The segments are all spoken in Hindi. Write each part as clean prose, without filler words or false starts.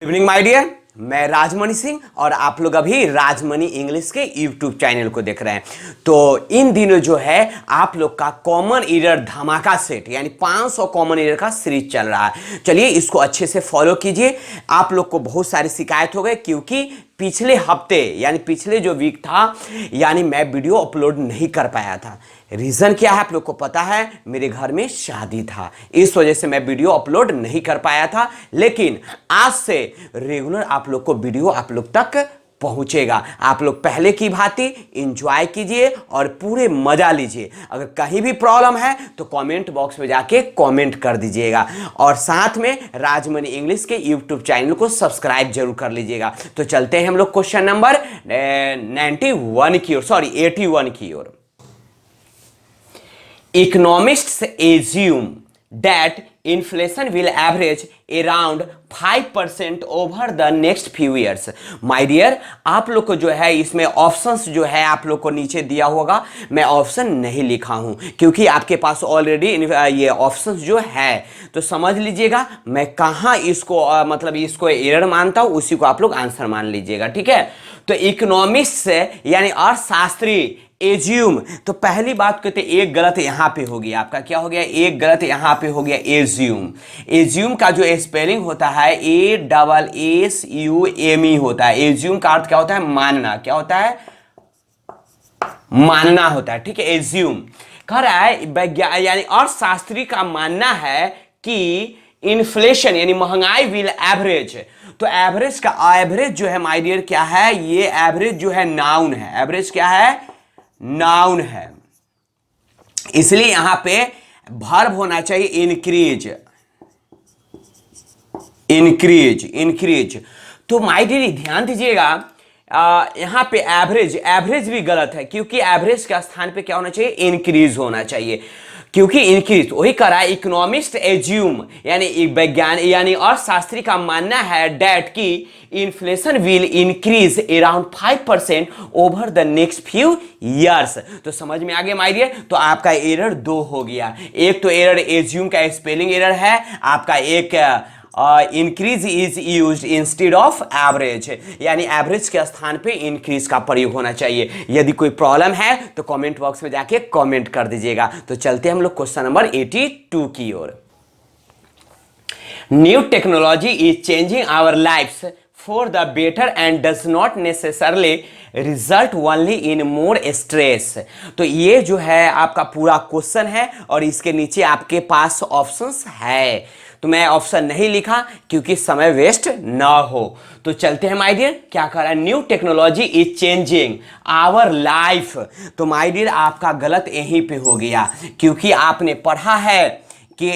इवनिंग माय डियर, मैं राजमणि सिंह और आप लोग अभी राजमणि इंग्लिश के यूट्यूब चैनल को देख रहे हैं। तो इन दिनों जो है आप लोग का कॉमन एरर धमाका सेट यानी 500 कॉमन एरर का सीरीज चल रहा है। चलिए इसको अच्छे से फॉलो कीजिए। आप लोग को बहुत सारी शिकायत हो गए क्योंकि पिछले हफ्ते यानी पिछले जो वीक था यानी मैं वीडियो अपलोड नहीं कर पाया था। रीजन क्या है आप लोग को पता है, मेरे घर में शादी था, इस वजह से मैं वीडियो अपलोड नहीं कर पाया था। लेकिन आज से रेगुलर आप लोग को वीडियो आप लोग तक पहुंचेगा। आप लोग पहले की भांति एंजॉय कीजिए और पूरे मजा लीजिए। अगर कहीं भी प्रॉब्लम है तो कमेंट बॉक्स में जाके कमेंट कर दीजिएगा और साथ में राजमणि इंग्लिश के यूट्यूब चैनल को सब्सक्राइब जरूर कर लीजिएगा। तो चलते हैं हम लोग क्वेश्चन नंबर 81 की ओर। Economists assume that inflation will average around 5% over the next few years. My dear, आप लोग को जो है इसमें ऑप्शंस जो है आप लोग को नीचे दिया होगा। मैं ऑप्शन नहीं लिखा हूं क्योंकि आपके पास ऑलरेडी ये ऑप्शंस जो है, तो समझ लीजिएगा मैं कहां इसको मतलब इसको एरर मानता हूं, उसी को आप लोग आंसर मान लीजिएगा। ठीक है, तो इकोनॉमिक्स यानी अर्थशास्त्री एज्यूम, तो पहली बात कहते एक गलत यहां पे हो गया। आपका क्या हो गया, एक गलत यहां पे हो गया। एज्यूम, एज्यूम का जो स्पेलिंग होता है ASSUME होता है। एज्यूम का अर्थ क्या होता है, मानना। क्या होता है, मानना होता है। ठीक है, एज्यूम कह रहा है यानी अर्थशास्त्री का मानना है कि इन्फ्लेशन यानी महंगाई विल एवरेज। तो एवरेज का एवरेज जो है माय डियर क्या है, ये एवरेज जो है नाउन है। एवरेज क्या है, नाउन है, इसलिए यहां पे वर्ब होना चाहिए इंक्रीज। Increase increase. तो माय डियर ध्यान दीजिएगा, यहां पे एवरेज, एवरेज भी गलत है क्योंकि एवरेज के स्थान पे क्या होना चाहिए, इंक्रीज होना चाहिए। क्योंकि इंक्रीज वही करा है। इकोनॉमिस्ट एज्यूम यानी वैज्ञानिक यानी अर्थशास्त्री का मानना है डेट की inflation will increase around 5% over the next few years. तो समझ में आ गया माय डियर। तो आपका एरर दो हो गया। एक तो एरर एज्यूम का स्पेलिंग एरर है आपका, एक increase is used instead of average यानी एवरेज के स्थान पे इंक्रीज का प्रयोग होना चाहिए। यदि कोई प्रॉब्लम है तो कमेंट बॉक्स में जाके कमेंट कर दीजिएगा। तो चलते हैं हम लोग क्वेश्चन नंबर 82 की ओर। New technology is changing our lifes for the better and does not necessarily result only in more stress। तो ये जो है आपका पूरा क्वेश्चन है और इसके नीचे आपके पास ऑप्शंस है। तो मैं ऑप्शन नहीं लिखा क्योंकि समय वेस्ट ना हो। तो चलते हैं माय डियर, क्या कर रहा है, new technology is changing our life. तो माय डियर आपका गलत यहीं पे हो गया क्योंकि आपने पढ़ा है कि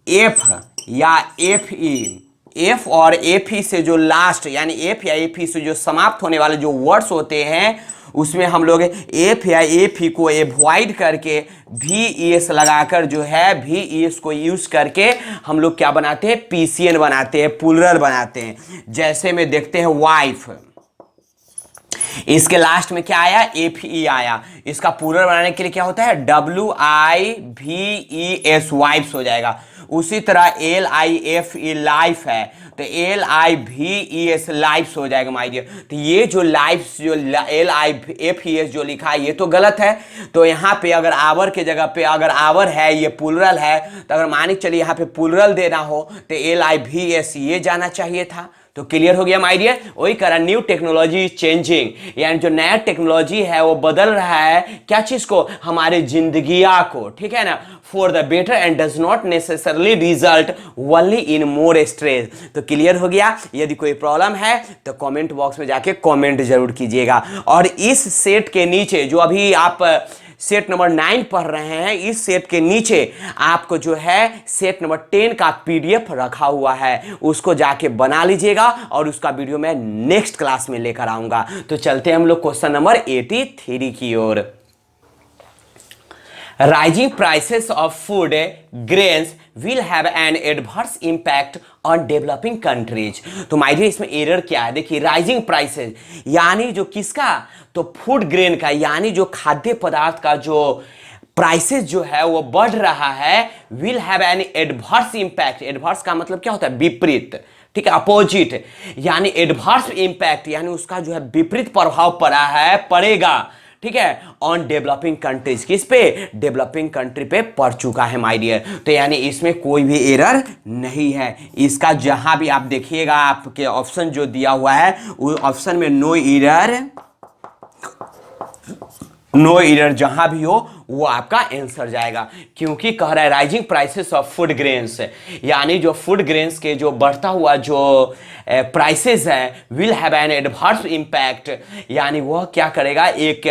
एफ या एफ ई, एफ और एफ ई से जो लास्ट यानी एफ या एफ ई से जो समाप्त होने वाले जो वर्ड्स होते हैं उसमें हम लोग एफ या एफ ई को एवॉइड करके वी एस लगाकर जो है वी एस को यूज करके हम लोग क्या बनाते हैं, पीसीएन बनाते हैं, प्लूरल बनाते हैं। जैसे में देखते हैं वाइफ, इसके लास्ट में क्या आया, एफ ई आया। इसका प्लूरल बनाने के लिए क्या होता है, WIVES वाइफ्स हो जाएगा। उसी तरह LIFE लाइफ है तो LIVES लाइफ्स हो जाएगा माय डियर। तो ये जो लाइफ्स जो LIFES जो लिखा है ये तो गलत है। तो यहाँ पे अगर आवर के जगह पे अगर आवर है ये प्लूरल है तो अगर मानिक चलिए यहाँ पे प्लूरल देना हो तो LIVES ये जाना चाहिए था। तो क्लियर हो गया माय डियर। वही करा, न्यू टेक्नोलॉजी चेंजिंग यानी जो नया टेक्नोलॉजी है वो बदल रहा है क्या चीज को, हमारे जिंदगिया को। ठीक है ना, for the better and does not necessarily result only in more stress. तो क्लियर हो गया। यदि कोई प्रॉब्लम है तो कमेंट बॉक्स में जाके कमेंट जरूर कीजिएगा। और इस सेट के नीचे जो अभी आप सेट नंबर 9 पढ़ रहे हैं, इस सेट के नीचे आपको जो है सेट नंबर 10 का पीडीएफ रखा हुआ है, उसको जाके बना लीजिएगा और उसका वीडियो मैं नेक्स्ट क्लास में लेकर आऊंगा। तो चलते हैं हम लोग क्वेश्चन नंबर 83 की ओर। Rising prices of food grains will have an adverse impact on developing countries। तो माय डियर इसमें एरर क्या है, देखिए राइजिंग प्राइसेस यानी जो किसका, तो फूड ग्रेन का यानी जो खाद्य पदार्थ का जो प्राइसेस जो है वो बढ़ रहा है, will have an adverse impact. Adverse का मतलब क्या होता है, विपरीत। ठीक है, अपोजिट यानी एडवर्स इम्पैक्ट यानी उसका जो है विपरीत प्रभाव पड़ा है, पड़ेगा, ठीक है, ऑन डेवलपिंग कंट्रीज, किस पे, डेवलपिंग कंट्री पे पड़ चुका है माय डियर। तो यानी इसमें कोई भी एरर नहीं है। इसका जहां भी आप देखिएगा आपके ऑप्शन जो दिया हुआ है उस ऑप्शन में नो एरर, नो एरर जहां भी हो वो आपका आंसर जाएगा, क्योंकि कह रहा है rising prices of food grains, यानी जो फूड ग्रेन्स के जो बढ़ता हुआ जो प्राइसेस है will have an adverse impact, यानी वह क्या करेगा, एक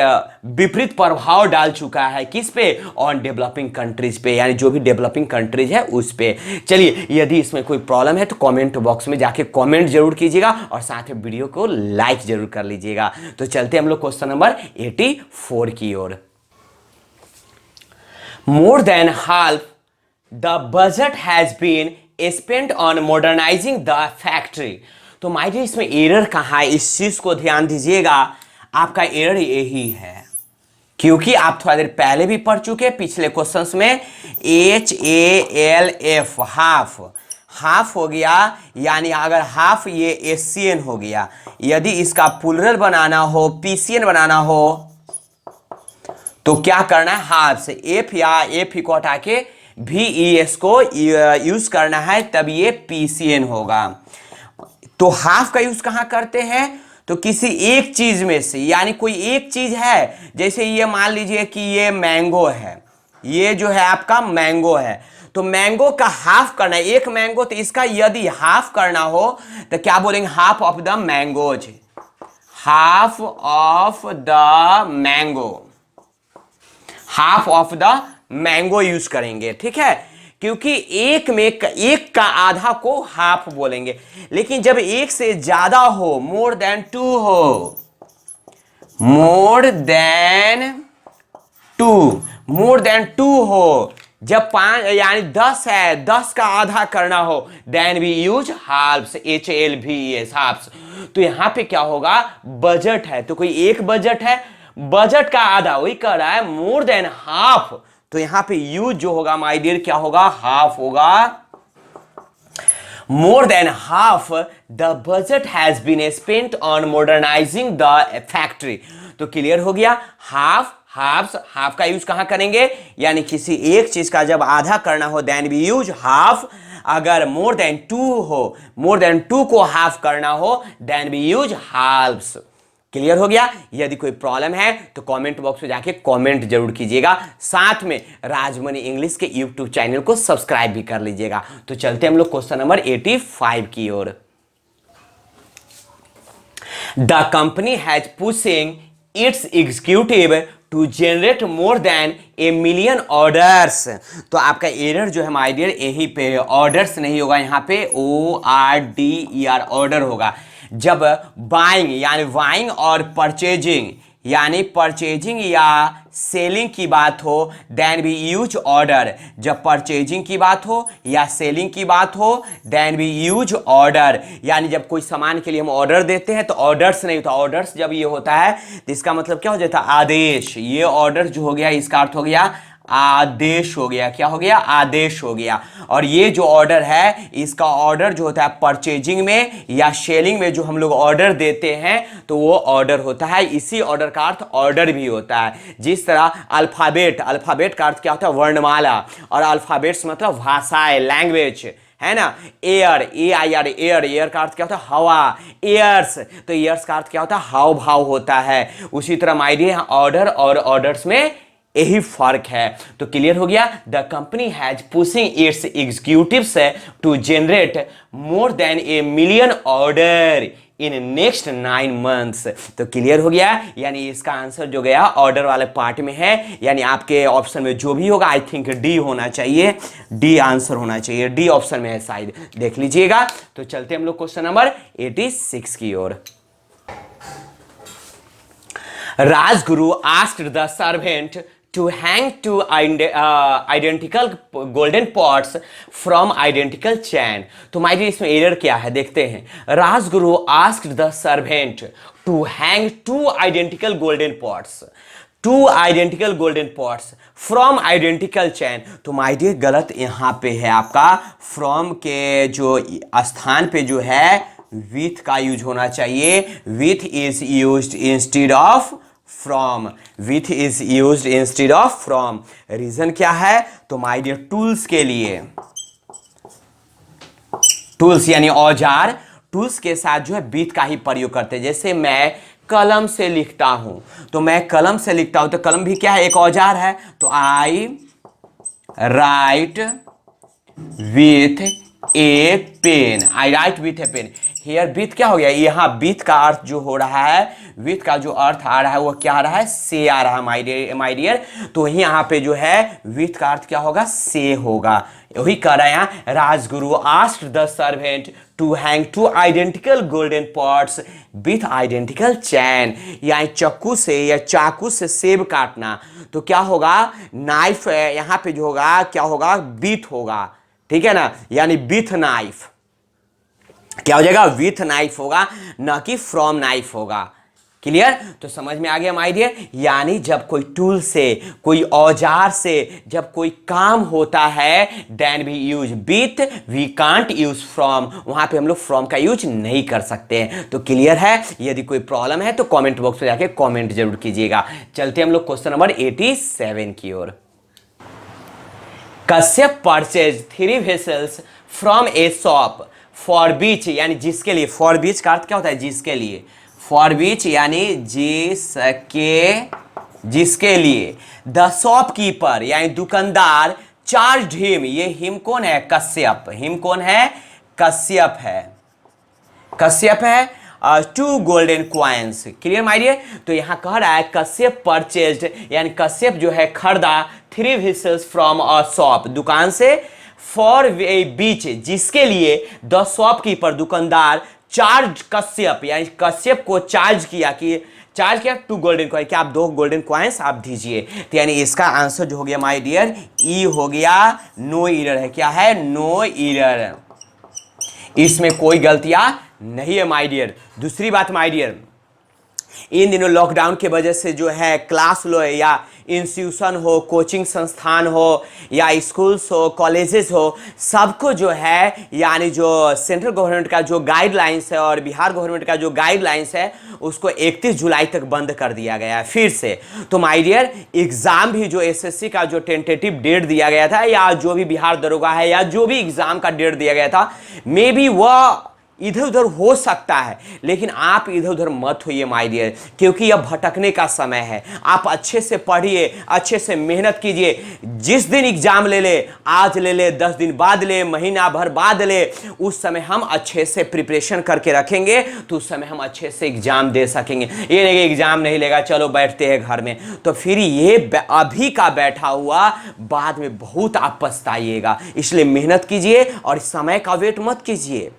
विपरीत प्रभाव डाल चुका है किस पे, ऑन डेवलपिंग कंट्रीज पे, यानी जो भी डेवलपिंग कंट्रीज है उस पे। चलिए, यदि इसमें कोई प्रॉब्लम है तो कमेंट बॉक्स में जाके कमेंट जरूर कीजिएगा और साथ में वीडियो को लाइक जरूर कर लीजिएगा। तो चलते हम लोग क्वेश्चन नंबर 84 की ओर। More than half the budget has been spent on modernizing the factory। तो माय डियर इसमें एरर कहाँ है, इस चीज को ध्यान दीजिएगा। आपका एरर यही है, क्योंकि आप थोड़ा देर पहले भी पढ़ चुके पिछले क्वेश्चंस में, HALF हाफ, हाफ हो गया, यानी अगर हाफ ये SCN हो गया, यदि इसका प्लूरल बनाना हो, PCN बनाना हो तो क्या करना है, हाफ से एफ या एफ को हटा के VES को यूज करना है, तब ये PCN होगा। तो हाफ का यूज कहां करते हैं, तो किसी एक चीज में से, यानी कोई एक चीज है, जैसे ये मान लीजिए कि ये मैंगो है, ये जो है आपका मैंगो है, तो मैंगो का हाफ करना है, एक मैंगो, तो इसका यदि हाफ करना हो तो क्या बोलेंगे, half of the mangoes, half of the mango, half of the mango use करेंगे, ठीक है, क्योंकि एक में एक का आधा को हाफ बोलेंगे। लेकिन जब एक से ज्यादा हो, मोर देन टू हो, more than two, more than two हो, जब 5 यानी 10 है, 10 का आधा करना हो, देन वी यूज हाल्फ्स, HALVES हाल्फ्स। तो यहां पे क्या होगा, बजट है, तो कोई एक बजट है, बजट का आधा, वही कह रहा है मोर देन हाफ, तो यहां पे यूज जो होगा माय डियर क्या होगा, हाफ होगा। More than half the budget has been spent on modernising the factory. तो क्लियर हो गया, हाफ, हाफ, हाफ का यूज कहां करेंगे, यानी किसी एक चीज का जब आधा करना हो देन वी यूज हाफ, अगर मोर देन टू हो, मोर देन टू को हाफ करना हो देन वी यूज हाल्फ्स। क्लियर हो गया। यदि कोई प्रॉब्लम है तो कमेंट बॉक्स में जाके कमेंट जरूर कीजिएगा, साथ में राजमनी इंग्लिश के यूट्यूब चैनल को सब्सक्राइब भी कर लीजिएगा। तो चलते हम लोग क्वेश्चन नंबर 85 की ओर। The company has pushing its executive to generate more than a million orders. तो आपका एरर जो है माय डियर यहीं पे, ऑर्डर्स नहीं होगा, यहाँ पे ORDER ऑर्डर होगा। जब बाइंग यानी बाइंग और परचेजिंग यानी परचेजिंग या सेलिंग की बात हो देन वी यूज ऑर्डर। जब परचेजिंग की बात हो या सेलिंग की बात हो देन वी यूज ऑर्डर। यानी जब कोई सामान के लिए हम ऑर्डर देते हैं तो ऑर्डर्स नहीं होता, ऑर्डर्स जब ये होता है तो इसका मतलब क्या हो जाता है, आदेश। ये ऑर्डर जो हो गया इसका अर्थ हो गया आदेश हो गया। क्या हो गया, आदेश हो गया। और ये जो ऑर्डर है इसका ऑर्डर जो होता है परचेजिंग में या सेलिंग में जो हम लोग ऑर्डर देते हैं तो वो ऑर्डर होता है। इसी ऑर्डर का अर्थ ऑर्डर भी होता है। जिस तरह अल्फाबेट, अल्फाबेट का अर्थ क्या होता है, वर्णमाला, और अल्फाबेट्स मतलब भाषाएं, लैंग्वेज है ना। एयर, AIR एयर, एयर का अर्थ क्या होता है, हवा। एयर्स, तो एयर्स का अर्थ क्या होता है, हाव भाव होता है। उसी तरह माय डियर ऑर्डर और ऑर्डर्स में यही फर्क है। तो क्लियर हो गया। The company has pushing its executives to generate more than a million order in next 9 months। तो क्लियर हो गया। यानी इसका आंसर जो गया ऑर्डर वाले पार्ट में है, यानी आपके ऑप्शन में जो भी होगा आई थिंक डी होना चाहिए, डी आंसर होना चाहिए, डी ऑप्शन में है शायद, देख लीजिएगा। तो चलते हम लोग क्वेश्चन नंबर 86 की ओर। Rajguru asked the servant to hang two identical golden pots from identical chain। तो माय डियर इसमें एरर क्या है देखते हैं। Rajguru asked the servant to hang two identical golden pots। Two identical golden pots from identical chain. तो माय डियर गलत यहां पे है आपका, फ्रॉम के जो स्थान पे जो है विथ का यूज होना चाहिए। With is used instead of from, with is used instead of from. Reason क्या है? तो माय डियर टूल्स के लिए, टूल्स यानी औजार, टूल्स के साथ जो है विथ का ही प्रयोग करते हैं। जैसे मैं कलम से लिखता हूं, तो मैं कलम से लिखता हूं, तो कलम भी क्या है? एक औजार है। तो I write with a pen, I write with a pen. Here with क्या हो गया? यहाँ विथ का अर्थ जो हो रहा है, विथ का जो अर्थ आ रहा है वो क्या आ रहा है? से आ रहा है माय डियर। तो यहाँ पे जो है विथ का अर्थ क्या होगा? से होगा। वही कह रहे हैं, Rajguru asked the servant to hang two identical golden pots with identical chain. यानी चक्कू से या चाकू से सेब काटना, तो क्या होगा? नाइफ यहाँ पे जो होगा क्या होगा? विथ होगा, ठीक है ना, यानी विथ नाइफ। क्या हो जाएगा? विथ नाइफ होगा, ना कि फ्रॉम नाइफ होगा। क्लियर? तो समझ में आ गया माय डियर। यानी जब कोई टूल से, कोई औजार से जब कोई काम होता है, देन भी use with, we can't use from. वहां पे हम लोग फ्रॉम का यूज नहीं कर सकते हैं। तो क्लियर है? यदि कोई प्रॉब्लम है तो कमेंट बॉक्स में जाके कमेंट जरूर कीजिएगा। चलते हम लोग क्वेश्चन नंबर 87 की ओर। Kashyap purchase 3 vessels from a shop for beach, यानी जिसके लिए। फॉर बीच का अर्थ क्या होता है? जिसके लिए। फॉर बीच यानी जिसके लिए। द शॉपकीपर यानी दुकानदार चार्ज हिम, ये हिम कौन है? कश्यप। हिम कौन है? कश्यप है। कश्यप है। 2 golden coins. Clear my dear? तो यहां कह रहा है कश्यप परचेज्ड, यानी कश्यप जो है खरीदा 3 व्हीसल्स फ्रॉम अ शॉप, दुकान से। फॉर ए बीच, जिसके लिए। द शॉपकीपर दुकानदार चार्ज कश्यप, यानी कश्यप को चार्ज किया कि 2 गोल्डन क्वाइन, क्या आप 2 गोल्डन क्वाइंस आप दीजिए। तो यानी इसका आंसर जो हो गया माय डियर ई हो गया। नो एरर है। क्या है? नो एरर, इसमें कोई गलतियां नहीं है माय डियर। दूसरी बात माय डियर, इन दिनों लॉकडाउन के वजह से जो है क्लास लो या इंस्टीट्यूशन हो, कोचिंग संस्थान हो या स्कूल्स हो, कॉलेजेस हो, सबको जो है यानी जो सेंट्रल गवर्नमेंट का जो गाइडलाइंस है और बिहार गवर्नमेंट का जो गाइडलाइंस है उसको 31 जुलाई तक बंद कर दिया गया है फिर से। तो माय डियर एग्जाम भी जो एसएससी का जो टेंटेटिव डेट दिया गया था या जो भी बिहार दरोगा है या जो भी एग्जाम का डेट दिया गया था, मे बी वह इधर उधर हो सकता है, लेकिन आप इधर उधर मत होइए माय डियर, क्योंकि यह भटकने का समय है। आप अच्छे से पढ़िए, अच्छे से मेहनत कीजिए। जिस दिन एग्जाम ले ले, आज ले ले, 10 दिन बाद ले, महीना भर बाद ले, उस समय हम अच्छे से प्रिपरेशन करके रखेंगे तो उस समय हम अच्छे से एग्जाम दे सकेंगे। ये नहीं कि एग्जाम नहीं लेगा, चलो बैठते हैं घर में, तो फिर ये अभी का बैठा हुआ बाद में बहुत आप पछताइएगा। इसलिए मेहनत कीजिए और समय का वेट मत कीजिए,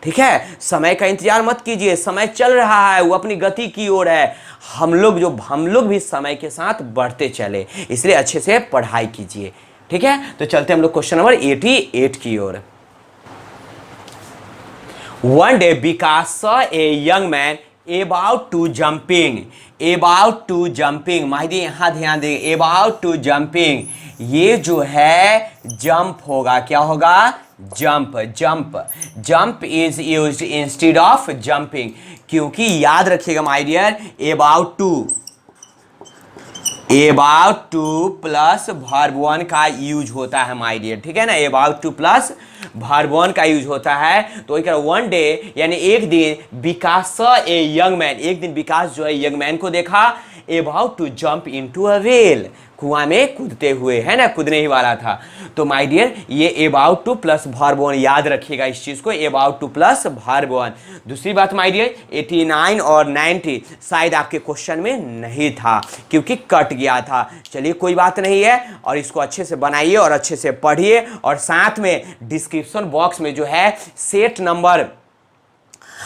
ठीक है? समय का इंतजार मत कीजिए, समय चल रहा है, वो अपनी गति की ओर है। हम लोग भी समय के साथ बढ़ते चले, इसलिए अच्छे से पढ़ाई कीजिए, ठीक है? तो चलते हम लोग क्वेश्चन नंबर 88 की ओर। One day Vikas saw a young man about to jumping। माहिती यहाँ ध्यान दें, about to jumping, ये जो है जंप होगा। क्या होगा? Jump is used instead of jumping, क्योंकि याद रखिएगा my dear about to plus verb 1 का यूज होता है माय डियर, ठीक है ना? अबाउट टू प्लस वर्ब 1 का यूज होता है। तो वन डे यानी एक दिन, विकास ए यंग मैन, एक दिन विकास जो है यंग मैन को देखा about to jump into a well, कुआं में कूदते हुए, है ना? कूदने ही वाला था। तो माय डियर ये अबाउट टू प्लस वर्ब 1, याद रखिएगा इस चीज को, अबाउट टू प्लस वर्ब 1। दूसरी बात माय डियर 89 और 90 शायद आपके क्वेश्चन में नहीं था क्योंकि कट गया था। चलिए कोई बात नहीं है, और इसको अच्छे से बनाइए और अच्छे से पढ़िए, और साथ में डिस्क्रिप्शन बॉक्स में जो है सेट नंबर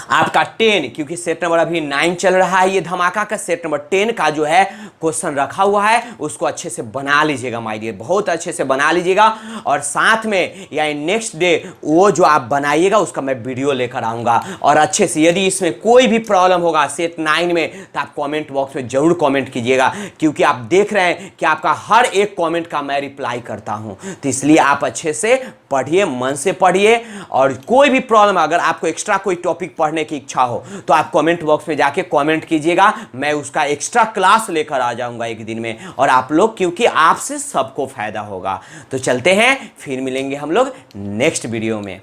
आपका 10, क्योंकि सेट नंबर अभी 9 चल रहा है, ये धमाका का सेट नंबर 10 का जो है क्वेश्चन रखा हुआ है, उसको अच्छे से बना लीजिएगा माय डियर, बहुत अच्छे से बना लीजिएगा। और साथ में या नेक्स्ट डे वो जो आप बनाइएगा उसका मैं वीडियो लेकर आऊंगा, और अच्छे से यदि इसमें कोई भी प्रॉब्लम होगा सेट 9 में तो आप कमेंट बॉक्स में जरूर कमेंट कीजिएगा, क्योंकि आप देख रहे हैं कि आपका हर एक कमेंट का मैं रिप्लाई करता हूं। तो इसलिए आप अच्छे से पढ़िए, मन से पढ़िए, और कोई भी प्रॉब्लम, अगर आपको एक्स्ट्रा कोई टॉपिक पढ़ने की इच्छा हो तो आप कमेंट बॉक्स में जाके कमेंट कीजिएगा, मैं उसका एक्स्ट्रा क्लास लेकर आ जाऊंगा एक दिन में, और आप लोग, क्योंकि आपसे सबको फायदा होगा। तो चलते हैं, फिर मिलेंगे हम लोग नेक्स्ट वीडियो में।